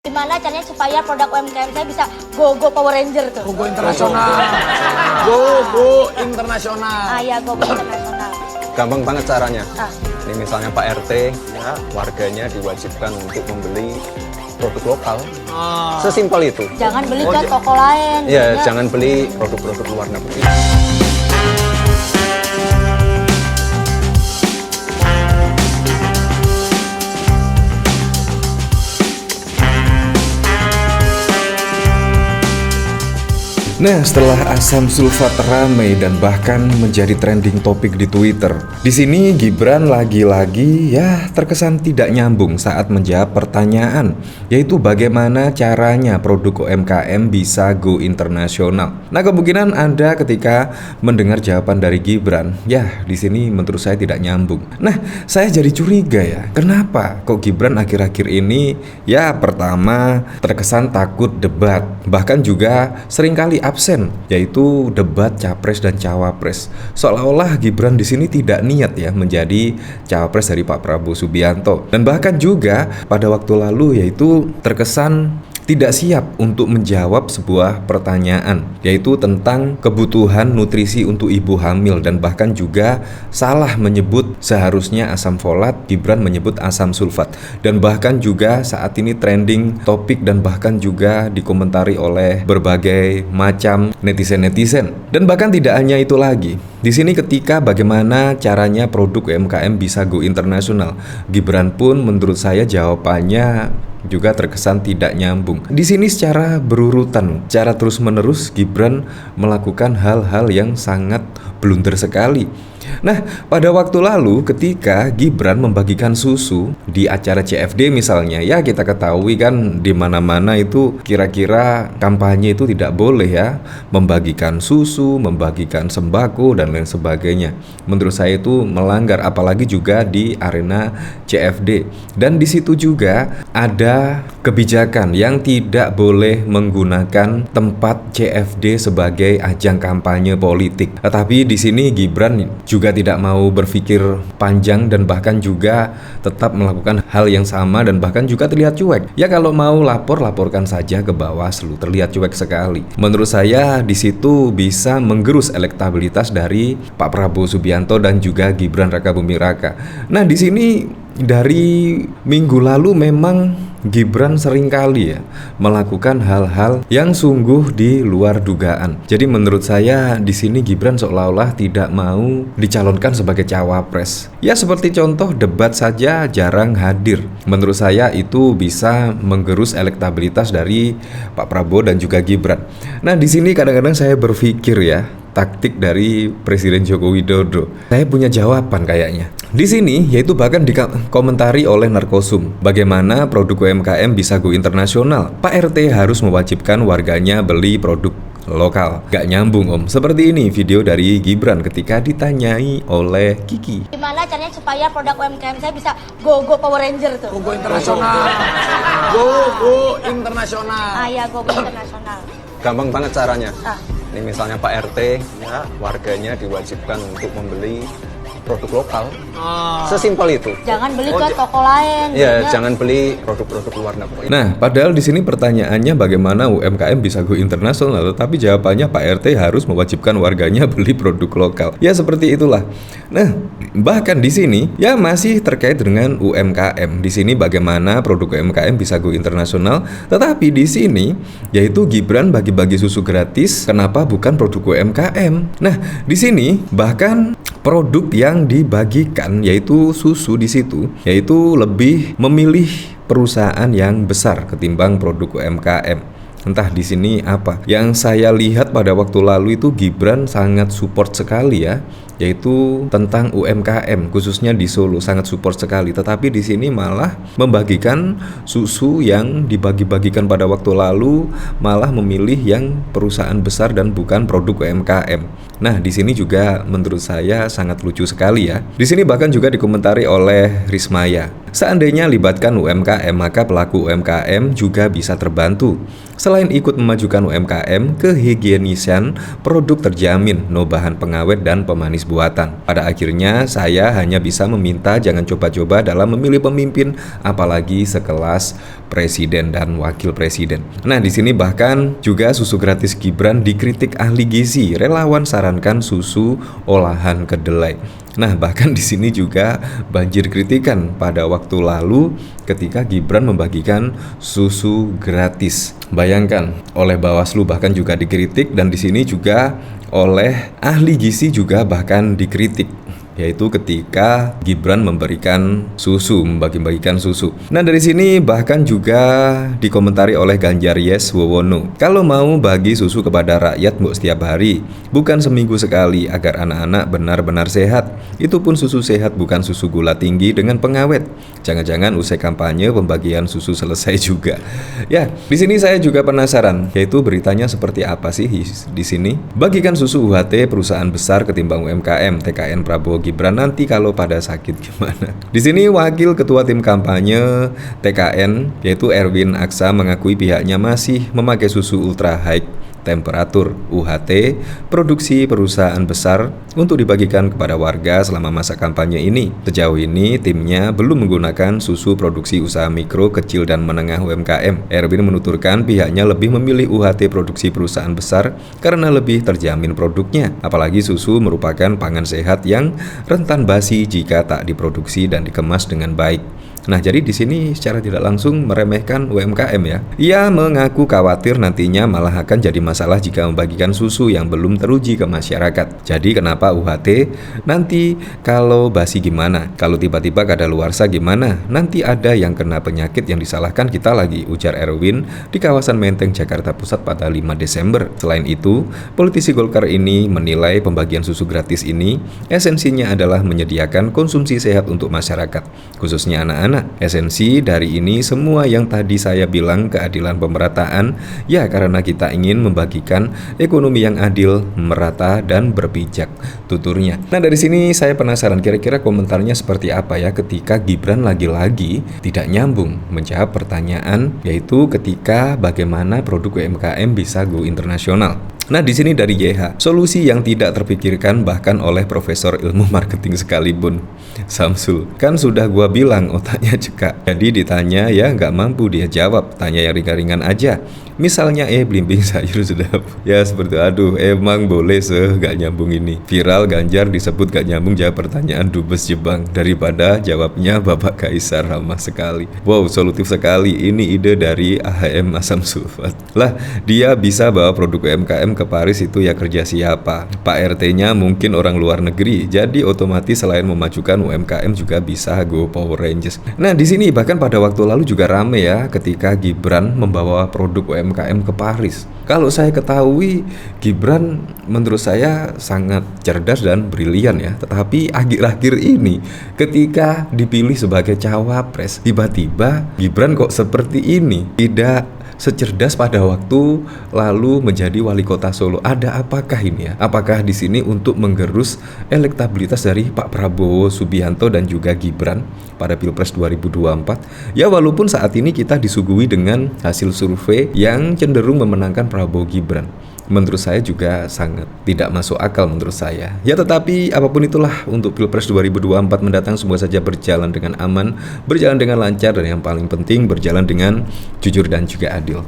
Gimana caranya supaya produk UMKM saya bisa go Power Ranger tuh? Go internasional. Go internasional. Ya go internasional. Gampang banget caranya. Ini misalnya Pak RT, Ya. warganya diwajibkan untuk membeli produk lokal. Sesimpel itu. Jangan beli ke toko lain. Ya, jadinya- jangan beli produk-produk luar negeri. Nah, setelah asam sulfat ramai dan bahkan menjadi trending topik di Twitter, di sini Gibran lagi-lagi ya terkesan tidak nyambung saat menjawab pertanyaan, yaitu bagaimana caranya produk UMKM bisa go internasional. Nah, kemungkinan Anda ketika mendengar jawaban dari Gibran, ya di sini menurut saya tidak nyambung. Nah, saya jadi curiga ya, kenapa kok Gibran akhir-akhir ini ya pertama terkesan takut debat, bahkan juga seringkali absen, yaitu debat capres dan cawapres. Seolah-olah Gibran di sini tidak niat ya menjadi cawapres dari Pak Prabowo Subianto, dan bahkan juga pada waktu lalu yaitu terkesan tidak siap untuk menjawab sebuah pertanyaan, yaitu tentang kebutuhan nutrisi untuk ibu hamil, dan bahkan juga salah menyebut seharusnya asam folat, Gibran menyebut asam sulfat, dan bahkan juga saat ini trending topik dan bahkan juga dikomentari oleh berbagai macam netizen. Dan bahkan tidak hanya itu lagi. Di sini ketika bagaimana caranya produk UMKM bisa go internasional, Gibran pun menurut saya jawabannya juga terkesan tidak nyambung. Di sini secara berurutan, secara terus-menerus Gibran melakukan hal-hal yang sangat blunder sekali. Nah, pada waktu lalu ketika Gibran membagikan susu di acara CFD misalnya, ya kita ketahui kan di mana-mana itu kira-kira kampanye itu tidak boleh ya membagikan susu, membagikan sembako dan lain sebagainya. Menurut saya itu melanggar, apalagi juga di arena CFD. Dan di situ juga ada kebijakan yang tidak boleh menggunakan tempat CFD sebagai ajang kampanye politik. Tetapi di sini Gibran juga tidak mau berpikir panjang dan bahkan juga tetap melakukan hal yang sama dan bahkan juga terlihat cuek. Ya kalau mau laporkan saja ke Bawaslu, terlihat cuek sekali. Menurut saya di situ bisa menggerus elektabilitas dari Pak Prabowo Subianto dan juga Gibran Rakabuming Raka. Nah, di sini dari minggu lalu memang Gibran seringkali ya melakukan hal-hal yang sungguh di luar dugaan. Jadi menurut saya di sini Gibran seolah-olah tidak mau dicalonkan sebagai cawapres. Ya seperti contoh debat saja jarang hadir. Menurut saya itu bisa menggerus elektabilitas dari Pak Prabowo dan juga Gibran. Nah, di sini kadang-kadang saya berpikir ya, taktik dari Presiden Joko Widodo. Saya punya jawaban kayaknya. Di sini yaitu bahkan dikomentari oleh Narkosum. Bagaimana produk UMKM bisa go internasional? Pak RT harus mewajibkan warganya beli produk lokal. Gak nyambung om. Seperti ini video dari Gibran ketika ditanyai oleh Kiki. Gimana caranya supaya produk UMKM saya bisa go Power Ranger tuh? Go internasional. Go internasional. Ya go internasional. Gampang banget caranya. Ini misalnya Pak RT, Ya. warganya diwajibkan untuk membeli produk lokal. Sesimpel itu. Jangan beli ke toko lain. Ya, jadinya- jangan beli produk-produk luar negeri. Nah, padahal di sini pertanyaannya bagaimana UMKM bisa go internasional, tetapi jawabannya Pak RT harus mewajibkan warganya beli produk lokal. Ya seperti itulah. Nah, bahkan di sini ya masih terkait dengan UMKM. Di sini bagaimana produk UMKM bisa go internasional, tetapi di sini yaitu Gibran bagi-bagi susu gratis, kenapa bukan produk UMKM? Nah, di sini bahkan produk yang dibagikan yaitu susu di situ, yaitu lebih memilih perusahaan yang besar ketimbang produk UMKM. Entah di sini apa. Yang saya lihat pada waktu lalu itu Gibran sangat support sekali ya, yaitu tentang UMKM khususnya di Solo, sangat support sekali. Tetapi di sini malah membagikan susu yang dibagi-bagikan pada waktu lalu malah memilih yang perusahaan besar dan bukan produk UMKM. Nah, di sini juga menurut saya sangat lucu sekali ya. Di sini bahkan juga dikomentari oleh Rismaya. Seandainya libatkan UMKM, maka pelaku UMKM juga bisa terbantu. Selain ikut memajukan UMKM, kehigienisan produk terjamin, no bahan pengawet dan pemanis buatan. Pada akhirnya, saya hanya bisa meminta jangan coba-coba dalam memilih pemimpin, apalagi sekelas presiden dan wakil presiden. Nah, di sini bahkan juga susu gratis Gibran dikritik ahli gizi. Relawan sarankan susu olahan kedelai. Nah, bahkan di sini juga banjir kritikan pada waktu lalu ketika Gibran membagikan susu gratis. Bayangkan, oleh Bawaslu bahkan juga dikritik, dan di sini juga oleh ahli gizi juga bahkan dikritik, yaitu ketika Gibran memberikan susu, membagi-bagikan susu. Nah, dari sini bahkan juga dikomentari oleh Ganjar Yes Wowono. Kalau mau bagi susu kepada rakyat mbok setiap hari, bukan seminggu sekali agar anak-anak benar-benar sehat. Itu pun susu sehat, bukan susu gula tinggi dengan pengawet. Jangan-jangan usai kampanye pembagian susu selesai juga. Ya, di sini saya juga penasaran, yaitu beritanya seperti apa sih di sini? Bagikan susu UHT perusahaan besar ketimbang UMKM, TKN Prabowo Gibran nanti kalau pada sakit gimana? Di sini wakil ketua tim kampanye TKN yaitu Erwin Aksa mengakui pihaknya masih memakai susu ultra high temperatur UHT produksi perusahaan besar untuk dibagikan kepada warga selama masa kampanye ini. Sejauh ini timnya belum menggunakan susu produksi usaha mikro, kecil dan menengah UMKM. Erwin menuturkan pihaknya lebih memilih UHT produksi perusahaan besar karena lebih terjamin produknya. Apalagi susu merupakan pangan sehat yang rentan basi jika tak diproduksi dan dikemas dengan baik. Nah, jadi di sini secara tidak langsung meremehkan UMKM ya. Ia mengaku khawatir nantinya malah akan jadi masalah jika membagikan susu yang belum teruji ke masyarakat. Jadi kenapa UHT? Nanti kalau basi gimana? Kalau tiba-tiba kadaluarsa gimana? Nanti ada yang kena penyakit yang disalahkan kita lagi, ujar Erwin di kawasan Menteng, Jakarta Pusat pada 5 Desember. Selain itu, politisi Golkar ini menilai pembagian susu gratis ini esensinya adalah menyediakan konsumsi sehat untuk masyarakat, khususnya anak-anak. Esensi dari ini semua yang tadi saya bilang, keadilan pemerataan, ya karena kita ingin membagikan ekonomi yang adil, merata dan berpijak, tuturnya. Nah, dari sini saya penasaran kira-kira komentarnya seperti apa ya ketika Gibran lagi-lagi tidak nyambung menjawab pertanyaan, yaitu ketika bagaimana produk UMKM bisa go internasional. Nah, di sini dari YH, solusi yang tidak terpikirkan bahkan oleh profesor ilmu marketing sekalipun. Samsul, kan sudah gua bilang otaknya cekak. Jadi ditanya ya nggak mampu dia jawab, tanya yang ringan-ringan aja. Misalnya blimbing sayur sedap. Ya seperti aduh, emang boleh gak nyambung ini. Viral Ganjar disebut gak nyambung jawab pertanyaan dubes Jepang daripada jawabnya Bapak Kaisar, ramah sekali. Wow, solutif sekali. Ini ide dari AHM Asam Sulfat. Lah, dia bisa bawa produk UMKM ke Paris itu ya kerja siapa? Pak RT-nya mungkin orang luar negeri. Jadi otomatis selain memajukan UMKM juga bisa go Power Rangers. Nah, di sini bahkan pada waktu lalu juga rame ya ketika Gibran membawa produk UMKM ke Paris. Kalau saya ketahui, Gibran menurut saya sangat cerdas dan brilian ya. Tetapi akhir-akhir ini ketika dipilih sebagai cawapres, tiba-tiba Gibran kok seperti ini, tidak secerdas pada waktu lalu menjadi wali kota Solo. Ada apakah ini ya? Apakah di sini untuk menggerus elektabilitas dari Pak Prabowo Subianto dan juga Gibran pada Pilpres 2024? Ya, walaupun saat ini kita disuguhi dengan hasil survei yang cenderung memenangkan Prabowo Gibran, menurut saya juga sangat tidak masuk akal menurut saya. Ya, tetapi apapun itulah, untuk Pilpres 2024 mendatang semua saja berjalan dengan aman, berjalan dengan lancar, dan yang paling penting berjalan dengan jujur dan juga adil.